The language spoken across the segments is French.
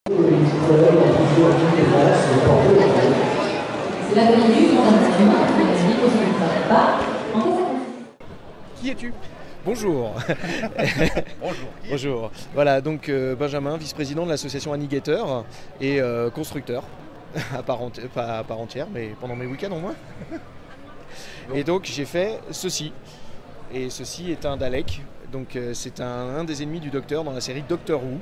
C'est la minute, on a pas. Qui es-tu? Bonjour. Bonjour. Bonjour. Voilà, donc Benjamin, vice-président de l'association Annigator et constructeur, pas à part entière, mais pendant mes week-ends au moins. Bon. Et donc j'ai fait ceci. Et ceci est un Dalek, donc c'est un des ennemis du Docteur dans la série Doctor Who.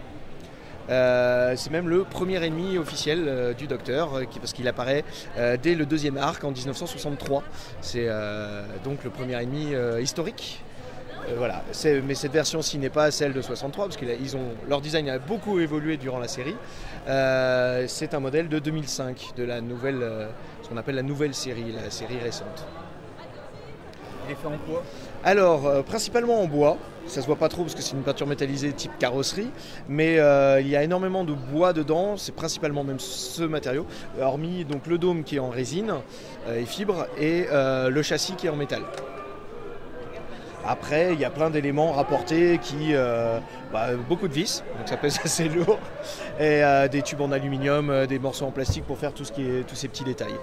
C'est même le premier ennemi officiel du Docteur, parce qu'il apparaît dès le deuxième arc en 1963. C'est donc le premier ennemi historique. Voilà. Mais cette version-ci n'est pas celle de 63, parce que leur design a beaucoup évolué durant la série. C'est un modèle de 2005, de la nouvelle, ce qu'on appelle la nouvelle série, la série récente. Il est fait en quoi? Alors, principalement en bois. Ça se voit pas trop parce que c'est une peinture métallisée type carrosserie, mais il y a énormément de bois dedans, c'est principalement même ce matériau, hormis donc le dôme qui est en résine et fibre et le châssis qui est en métal. Après, il y a plein d'éléments rapportés qui... beaucoup de vis, donc ça pèse assez lourd, et des tubes en aluminium, des morceaux en plastique pour faire tous ces petits détails.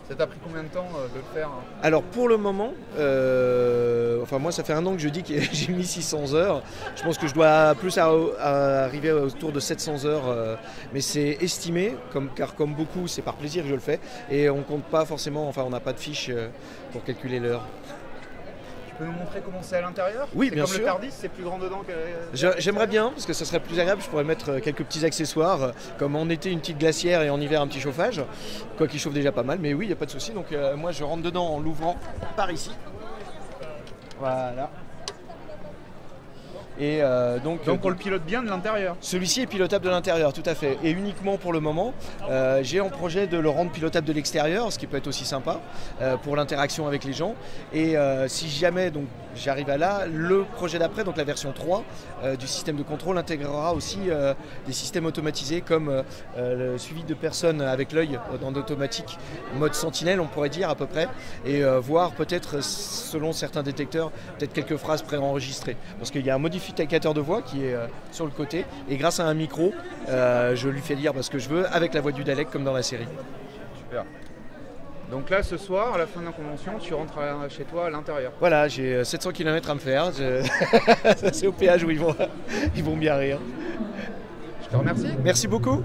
Ça t'a pris combien de temps de le faire? Alors pour le moment, moi ça fait 1 an que je dis que j'ai mis 600 heures. Je pense que je dois plus arriver autour de 700 heures, mais c'est estimé, car comme beaucoup c'est par plaisir que je le fais, et on compte pas forcément, on n'a pas de fiche pour calculer l'heure. Tu peux nous montrer comment c'est à l'intérieur? Oui, bien sûr. C'est comme le TARDIS, c'est plus grand dedans que... J'aimerais bien, parce que ça serait plus agréable, je pourrais mettre quelques petits accessoires, comme en été une petite glacière et en hiver un petit chauffage, quoi qu'il chauffe déjà pas mal, mais oui, il n'y a pas de souci. Donc moi je rentre dedans en l'ouvrant par ici. Voilà. Et donc on le pilote bien de l'intérieur. Celui-ci est pilotable de l'intérieur, tout à fait. Et uniquement pour le moment, j'ai en projet de le rendre pilotable de l'extérieur, ce qui peut être aussi sympa pour l'interaction avec les gens. Et si jamais donc j'arrive à là, le projet d'après, donc la version 3 du système de contrôle, intégrera aussi des systèmes automatisés comme le suivi de personnes avec l'œil dans l'automatique, mode sentinelle on pourrait dire à peu près, et voir peut-être selon certains détecteurs, peut-être quelques phrases préenregistrées. Parce qu'il y a un modificateur de voix qui est sur le côté, et grâce à un micro, je lui fais dire ce que je veux avec la voix du Dalek comme dans la série. Super. Donc là, ce soir, à la fin de la convention, tu rentres chez toi à l'intérieur. Voilà, j'ai 700 km à me faire. C'est au péage où ils vont bien rire. Je te remercie. Merci beaucoup.